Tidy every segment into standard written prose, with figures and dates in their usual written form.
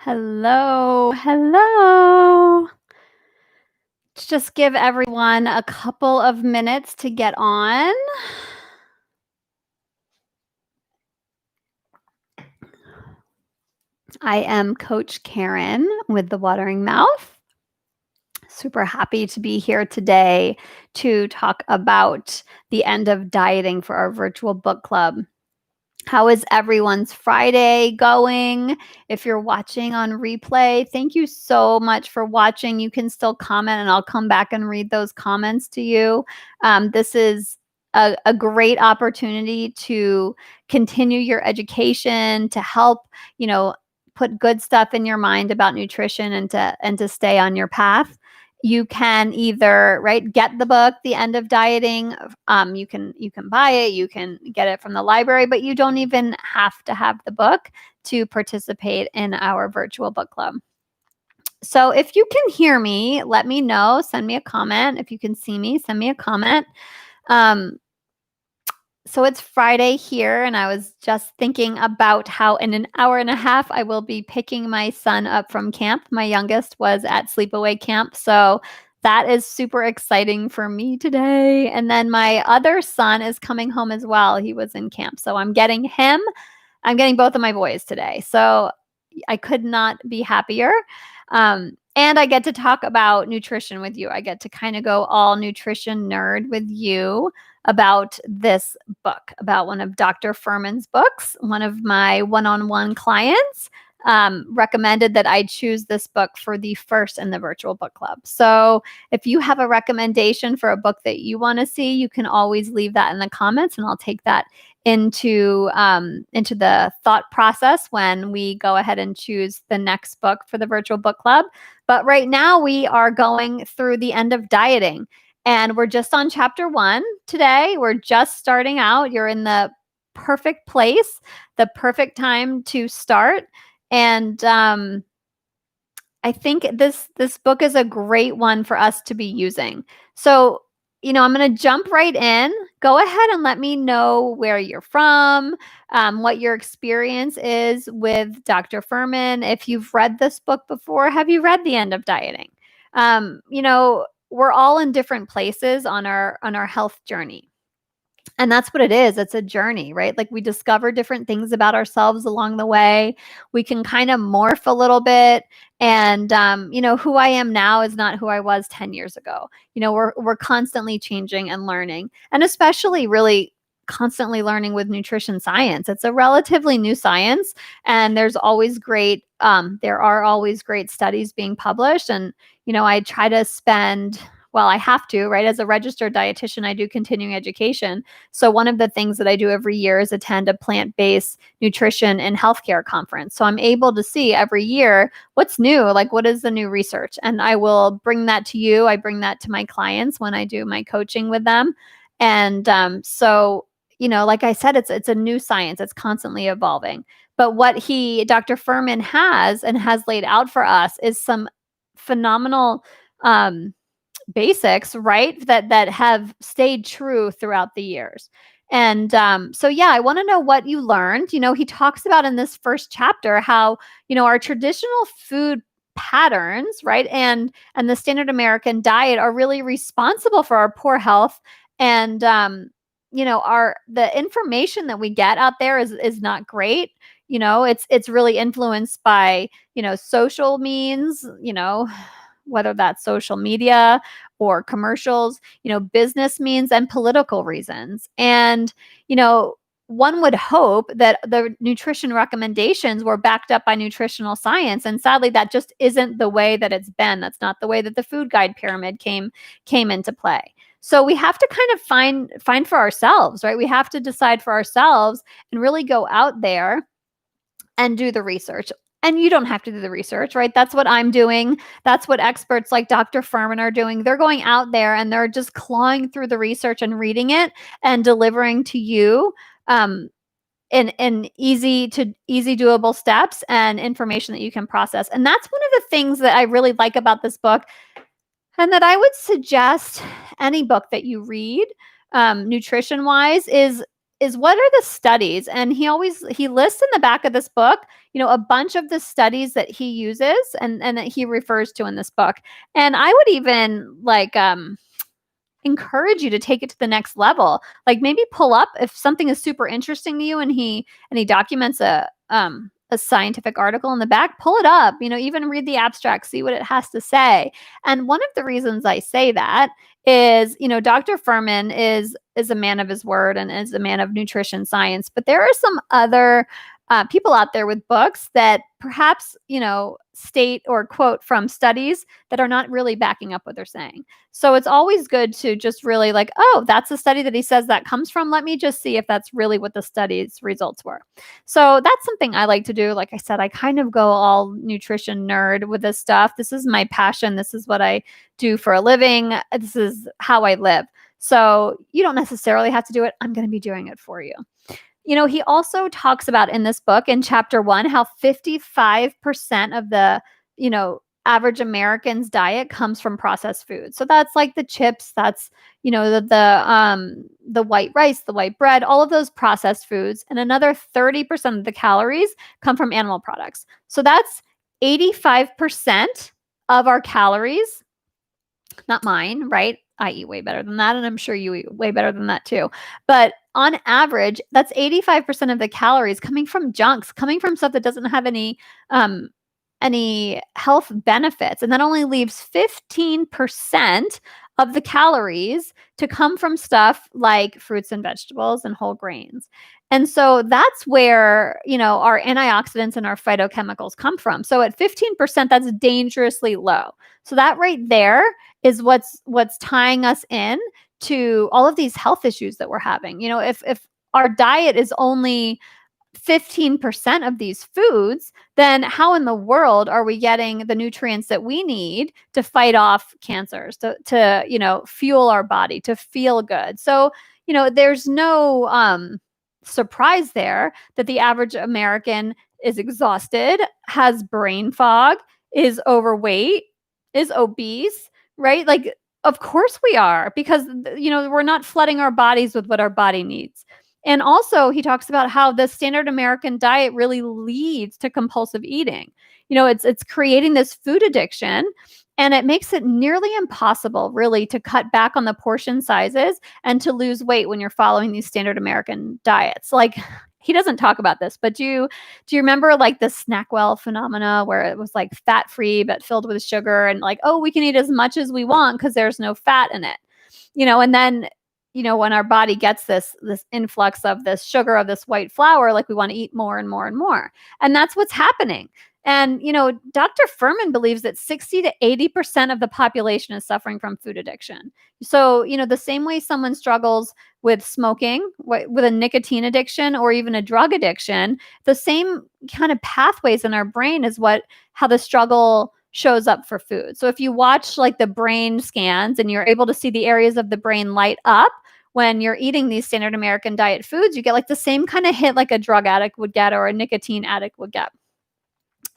Hello, hello. Let's just give everyone a couple of minutes to get on. I am Coach Karen with The Watering Mouth. Super happy to be here today to talk about the end of dieting for our virtual book club. How is everyone's Friday going? If you're watching on replay, thank you so much for watching. You can still comment and I'll come back and read those comments to you. This is a great opportunity to continue your education, to help, put good stuff in your mind about nutrition and to stay on your path. You can either get the book, The End of Dieting. You can buy it, you can get it from the library, but you don't even have to have the book to participate in our virtual book club. So if you can hear me, let me know. Send me a comment. If you can see me, send me a comment. So it's Friday here, and I was just thinking about how in an hour and a half I will be picking my son up from camp. My youngest was at sleepaway camp, so that is super exciting for me today. And then my other son is coming home as well. He was in camp, so I'm getting both of my boys today. So I could not be happier. And I get to talk about nutrition with you. I get to kind of go all nutrition nerd with you about this book, about one of Dr. Furman's books. One of my one-on-one clients recommended that I choose this book for the first in the virtual book club. So if you have a recommendation for a book that you want to see, you can always leave that in the comments, and I'll take that into the thought process when we go ahead and choose the next book for the virtual book club. But right now we are going through the end of dieting, and we're just on chapter 1 today. We're just starting out. You're in the perfect place, the perfect time to start. And I think this book is a great one for us to be using. So, I'm going to jump right in. Go ahead and let me know where you're from, what your experience is with Dr. Furman. If you've read this book before, have you read The End of Dieting? We're all in different places on our health journey. And that's what it is. It's a journey, right? Like we discover different things about ourselves along the way. We can kind of morph a little bit. And, who I am now is not who I was 10 years ago. We're constantly changing and learning, and especially really constantly learning with nutrition science. It's a relatively new science, and there are always great studies being published. And, I try to spend I have to, right? As a registered dietitian, I do continuing education. So one of the things that I do every year is attend a plant-based nutrition and healthcare conference. So I'm able to see every year what's new, like what is the new research? And I will bring that to you. I bring that to my clients when I do my coaching with them. And so, like I said, it's a new science. It's constantly evolving. But what Dr. Furman has laid out for us is some phenomenal basics, right? That have stayed true throughout the years. And I want to know what you learned. He talks about in this first chapter how, our traditional food patterns, right? And the standard American diet are really responsible for our poor health. And, the information that we get out there is not great. It's really influenced by, social means, whether that's social media or commercials, business means and political reasons. And, one would hope that the nutrition recommendations were backed up by nutritional science. And sadly, that just isn't the way that it's been. That's not the way that the food guide pyramid came into play. So we have to kind of find for ourselves, right? We have to decide for ourselves and really go out there and do the research. And you don't have to do the research, right? That's what I'm doing. That's what experts like Dr. Furman are doing. They're going out there and they're just clawing through the research and reading it and delivering to you in easy doable steps and information that you can process. And that's one of the things that I really like about this book, and that I would suggest any book that you read, nutrition wise, is is what are the studies? And he lists in the back of this book, a bunch of the studies that he uses and that he refers to in this book. And I would even encourage you to take it to the next level. Like maybe pull up if something is super interesting to you and he documents a scientific article in the back, pull it up, even read the abstract, see what it has to say. And one of the reasons I say that is, Dr. Furman is a man of his word and is a man of nutrition science, but there are some other people out there with books that perhaps, state or quote from studies that are not really backing up what they're saying. So it's always good to just really like, oh, that's a study that he says that comes from. Let me just see if that's really what the study's results were. So that's something I like to do. Like I said, I kind of go all nutrition nerd with this stuff. This is my passion. This is what I do for a living. This is how I live. So you don't necessarily have to do it. I'm going to be doing it for you. He also talks about in this book in chapter 1 how 55% of the, average American's diet comes from processed food. So that's like the chips, that's, the white rice, the white bread, all of those processed foods. And another 30% of the calories come from animal products. So that's 85% of our calories. Not mine, right? I eat way better than that. And I'm sure you eat way better than that too. But on average, that's 85% of the calories coming from junks, coming from stuff that doesn't have any health benefits. And that only leaves 15% of the calories to come from stuff like fruits and vegetables and whole grains. And so that's where, our antioxidants and our phytochemicals come from. So at 15%, that's dangerously low. So that right there is what's tying us in to all of these health issues that we're having. If our diet is only 15% of these foods, then how in the world are we getting the nutrients that we need to fight off cancers, to fuel our body, to feel good? So, there's no surprise there that the average American is exhausted, has brain fog, is overweight, is obese, right? Like, of course we are, because, we're not flooding our bodies with what our body needs. And also, he talks about how the standard American diet really leads to compulsive eating. It's creating this food addiction, and it makes it nearly impossible, really, to cut back on the portion sizes and to lose weight when you're following these standard American diets. Like, he doesn't talk about this, but do you remember like the Snackwell phenomena where it was like fat free but filled with sugar, and like, oh, we can eat as much as we want because there's no fat in it, and then when our body gets this influx of this sugar, of this white flour, like we want to eat more and more and more. And that's what's happening. And, Dr. Furman believes that 60 to 80% of the population is suffering from food addiction. So, the same way someone struggles with smoking, with a nicotine addiction, or even a drug addiction, the same kind of pathways in our brain is how the struggle shows up for food. So if you watch like the brain scans and you're able to see the areas of the brain light up when you're eating these standard American diet foods, you get like the same kind of hit like a drug addict would get or a nicotine addict would get.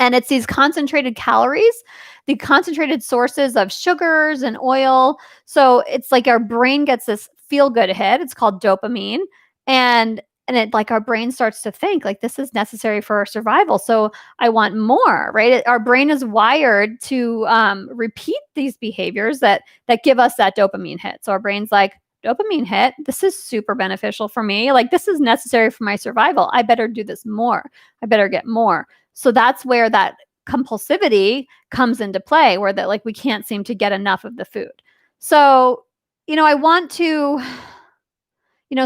And it's these concentrated calories, the concentrated sources of sugars and oil. So it's like our brain gets this feel-good hit. It's called dopamine. And it like our brain starts to think like this is necessary for our survival. So I want more, right? Our brain is wired to repeat these behaviors that give us that dopamine hit. So our brain's like, dopamine hit, this is super beneficial for me. Like this is necessary for my survival. I better do this more. I better get more. So that's where that compulsivity comes into play, where that like we can't seem to get enough of the food. So, I want to,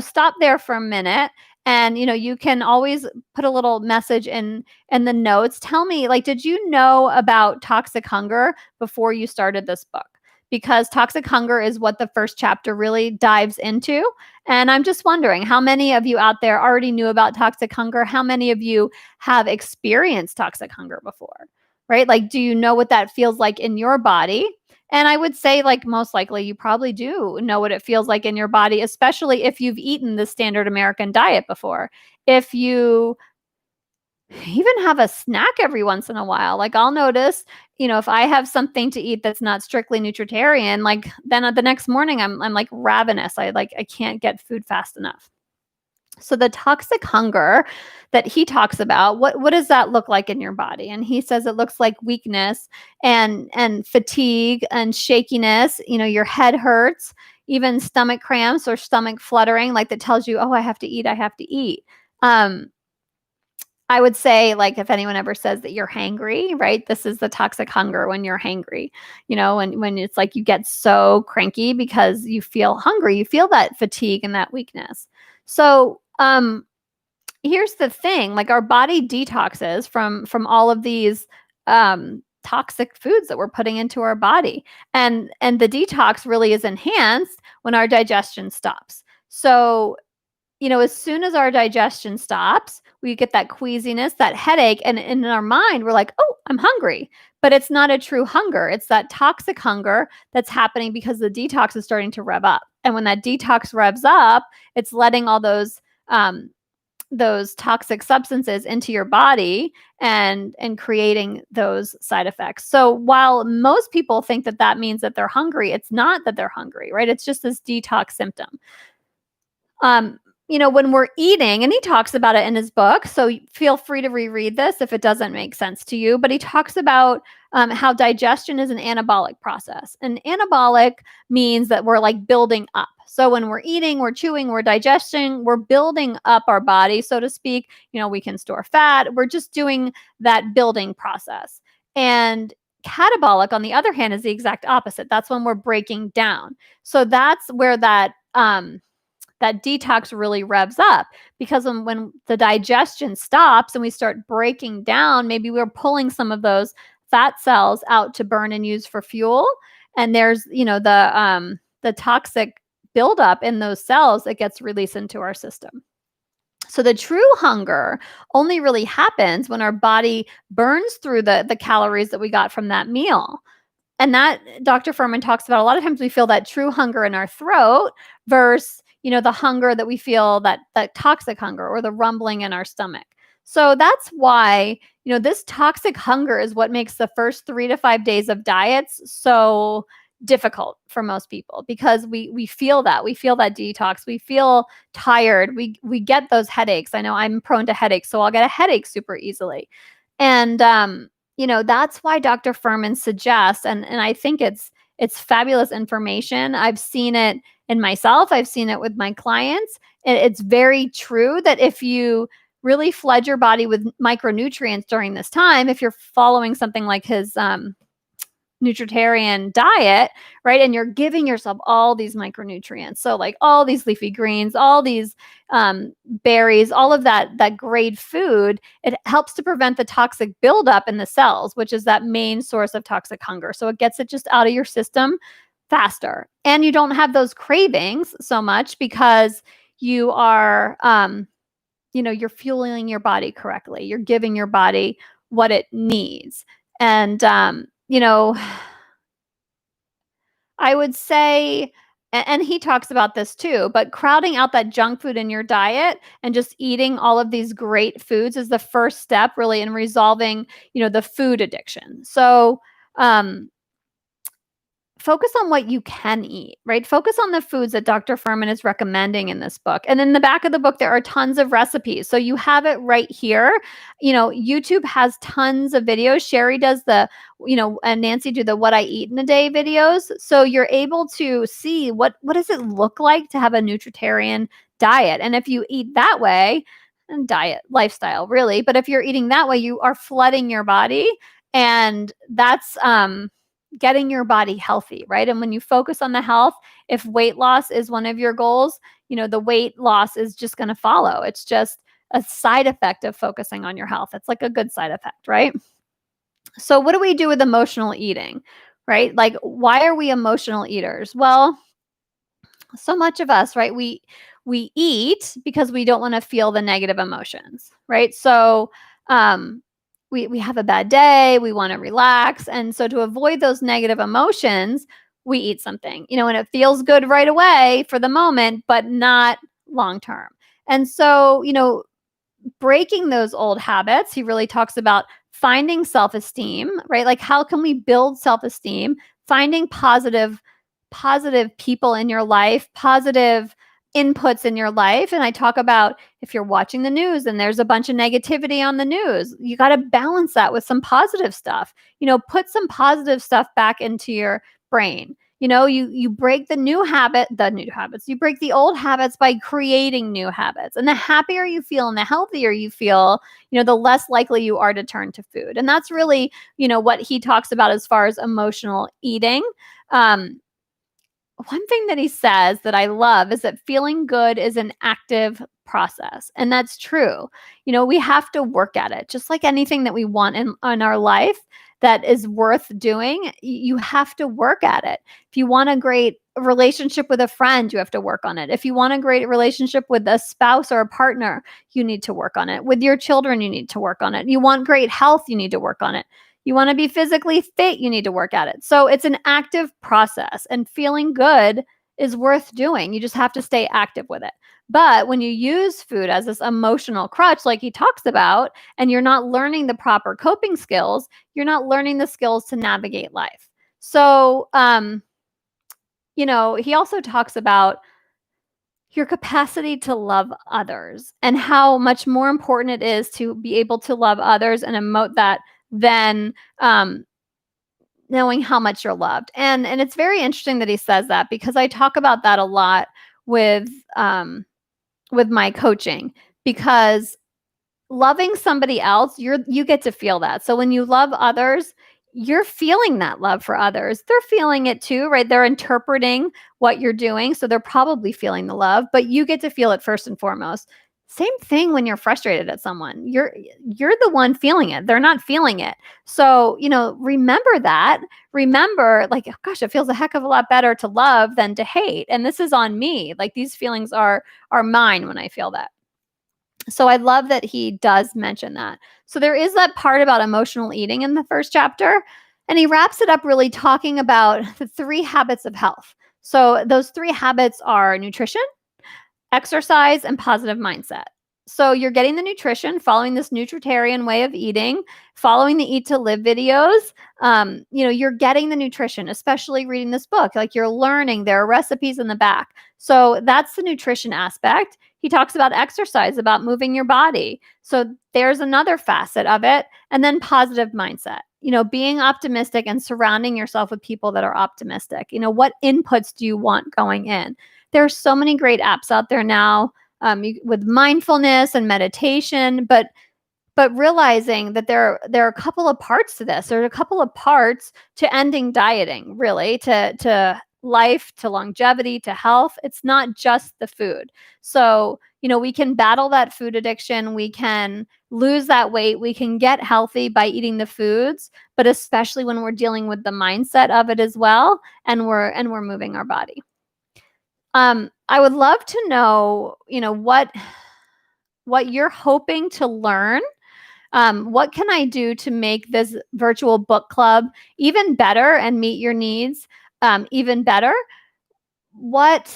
stop there for a minute. And, you can always put a little message in the notes. Tell me, like, did you know about toxic hunger before you started this book? Because toxic hunger is what the first chapter really dives into. And I'm just wondering, how many of you out there already knew about toxic hunger? How many of you have experienced toxic hunger before, right? Like, do you know what that feels like in your body? And I would say, like, most likely you probably do know what it feels like in your body, especially if you've eaten the standard American diet before. If you even have a snack every once in a while, like I'll notice, if I have something to eat that's not strictly nutritarian, like then the next morning I'm like ravenous. I can't get food fast enough. So the toxic hunger that he talks about, what does that look like in your body? And he says it looks like weakness and fatigue and shakiness. Your head hurts, even stomach cramps or stomach fluttering, like that tells you, oh, I have to eat, I have to eat. I would say, like, if anyone ever says that you're hangry, right? This is the toxic hunger when you're hangry. When it's like you get so cranky because you feel hungry, you feel that fatigue and that weakness. So, here's the thing, like our body detoxes from all of these toxic foods that we're putting into our body. And the detox really is enhanced when our digestion stops. So, as soon as our digestion stops, we get that queasiness, that headache, and in our mind, we're like, oh, I'm hungry. But it's not a true hunger. It's that toxic hunger that's happening because the detox is starting to rev up. And when that detox revs up, it's letting all those toxic substances into your body and creating those side effects. So while most people think that means that they're hungry, it's not that they're hungry, right? It's just this detox symptom. When we're eating, and he talks about it in his book, so feel free to reread this if it doesn't make sense to you, but he talks about how digestion is an anabolic process. And anabolic means that we're like building up. So when we're eating, we're chewing, we're digesting, we're building up our body, so to speak. We can store fat. We're just doing that building process. And catabolic, on the other hand, is the exact opposite. That's when we're breaking down. So that's where that detox really revs up, because when the digestion stops and we start breaking down, maybe we're pulling some of those fat cells out to burn and use for fuel. And there's, the toxic buildup in those cells that gets released into our system. So the true hunger only really happens when our body burns through the calories that we got from that meal. And that Dr. Furman talks about, a lot of times we feel that true hunger in our throat versus, the hunger that we feel, that toxic hunger or the rumbling in our stomach. So that's why, this toxic hunger is what makes the first 3 to 5 days of diets so difficult for most people, because we feel that detox, we feel tired, we get those headaches. I know I'm prone to headaches, so I'll get a headache super easily. And that's why Dr. Furman suggests, and I think it's fabulous information. I've seen it in myself. I've seen it with my clients. It's very true that if you really flood your body with micronutrients during this time, if you're following something like his nutritarian diet, right? And you're giving yourself all these micronutrients. So like all these leafy greens, all these berries, all of that great food, it helps to prevent the toxic buildup in the cells, which is that main source of toxic hunger. So it gets it just out of your system faster. And you don't have those cravings so much because you are, you're fueling your body correctly. You're giving your body what it needs. And, I would say, and he talks about this too, but crowding out that junk food in your diet and just eating all of these great foods is the first step really in resolving, the food addiction. So, focus on what you can eat, right? Focus on the foods that Dr. Furman is recommending in this book. And in the back of the book, there are tons of recipes. So you have it right here. YouTube has tons of videos. Sherry does and Nancy do the what I eat in a day videos. So you're able to see what does it look like to have a nutritarian diet. And if you eat that way, and diet, lifestyle, really, but if you're eating that way, you are flooding your body. And that's, getting your body healthy, right? And when you focus on the health, if weight loss is one of your goals, the weight loss is just going to follow. It's just a side effect of focusing on your health. It's like a good side effect, right? So what do we do with emotional eating, right? Like, why are we emotional eaters? Well, so much of us, right? We eat because we don't want to feel the negative emotions, right? So, we have a bad day, we want to relax. And so to avoid those negative emotions, we eat something, and it feels good right away for the moment, but not long term. And so, breaking those old habits, he really talks about finding self-esteem, right? Like, how can we build self-esteem? Finding positive people in your life, positive inputs in your life. And I talk about if you're watching the news and there's a bunch of negativity on the news, you got to balance that with some positive stuff. Put some positive stuff back into your brain. You break the new habits, you break the old habits by creating new habits. And the happier you feel and the healthier you feel, the less likely you are to turn to food. And that's really, what he talks about as far as emotional eating. One thing that he says that I love is that feeling good is an active process. And that's true. We have to work at it. Just like anything that we want in our life that is worth doing, you have to work at it. If you want a great relationship with a friend, you have to work on it. If you want a great relationship with a spouse or a partner, you need to work on it. With your children, you need to work on it. You want great health, you need to work on it. You want to be physically fit, you need to work at it. So it's an active process, and feeling good is worth doing. You just have to stay active with it. But when you use food as this emotional crutch, like he talks about, and you're not learning the proper coping skills, you're not learning the skills to navigate life. So, he also talks about your capacity to love others and how much more important it is to be able to love others and emote that than knowing how much you're loved. And it's very interesting that he says that, because I talk about that a lot with my coaching, because loving somebody else, you get to feel that. So when you love others, you're feeling that love for others. They're feeling it too, right? They're interpreting what you're doing, so they're probably feeling the love, but you get to feel it first and foremost. Same thing when you're frustrated at someone. You're the one feeling it. They're not feeling it. So, remember that. Remember, like, oh gosh, it feels a heck of a lot better to love than to hate. And this is on me. Like, these feelings are mine when I feel that. So I love that he does mention that. So there is that part about emotional eating in the first chapter, and he wraps it up really talking about the 3 habits of health. So those 3 habits are nutrition, exercise, and positive mindset. So you're getting the nutrition, following this nutritarian way of eating, following the Eat to Live videos. You're getting the nutrition, especially reading this book. Like, you're learning, there are recipes in the back. So that's the nutrition aspect. He talks about exercise, about moving your body. So there's another facet of it. And then positive mindset, being optimistic and surrounding yourself with people that are optimistic. What inputs do you want going in? There are so many great apps out there now, with mindfulness and meditation, but realizing that there are a couple of parts to this. There's a couple of parts to ending dieting, really, to life, to longevity, to health. It's not just the food. So, we can battle that food addiction. We can lose that weight. We can get healthy by eating the foods, but especially when we're dealing with the mindset of it as well, and we're moving our body. I would love to know, what you're hoping to learn. What can I do to make this virtual book club even better and meet your needs even better? What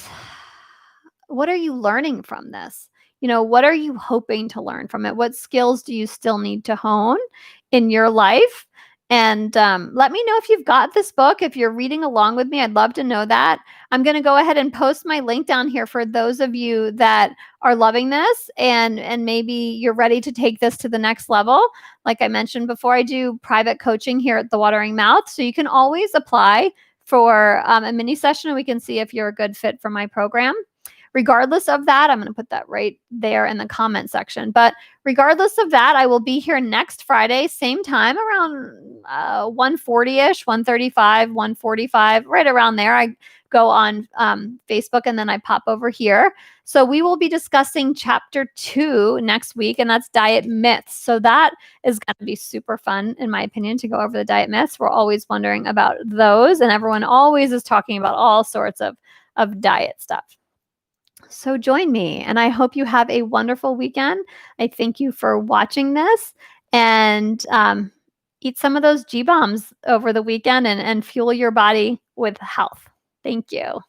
are you learning from this? What are you hoping to learn from it? What skills do you still need to hone in your life? And let me know if you've got this book. If you're reading along with me, I'd love to know that. I'm going to go ahead and post my link down here for those of you that are loving this, and maybe you're ready to take this to the next level. Like I mentioned before, I do private coaching here at The Watering Mouth, so you can always apply for a mini session, and we can see if you're a good fit for my program. Regardless of that, I'm going to put that right there in the comment section. But regardless of that, I will be here next Friday, same time, around 1:40-ish, 1:35, 1:45, right around there. I go on Facebook, and then I pop over here. So we will be discussing chapter 2 next week, and that's diet myths. So that is going to be super fun, in my opinion, to go over the diet myths. We're always wondering about those, and everyone always is talking about all sorts of diet stuff. So join me, and I hope you have a wonderful weekend. I thank you for watching this, and eat some of those G-bombs over the weekend and fuel your body with health. Thank you.